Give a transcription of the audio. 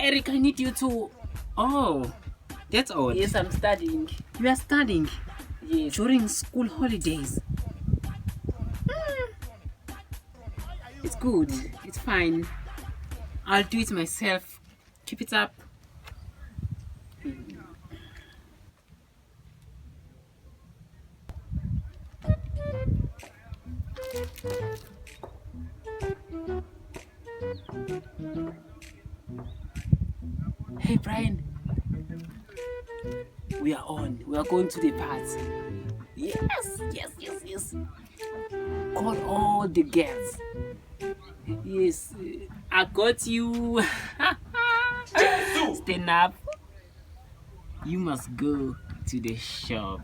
Eric, I need you to. Oh, that's odd. Yes, I'm studying. You are studying Yes. during school holidays. It's good. It's fine. I'll do it myself. Keep it up. Hey, Brian. We are on. We are going to the party. Yes. Call all the girls. Yes, I got you. Stand up. You must go to the shop.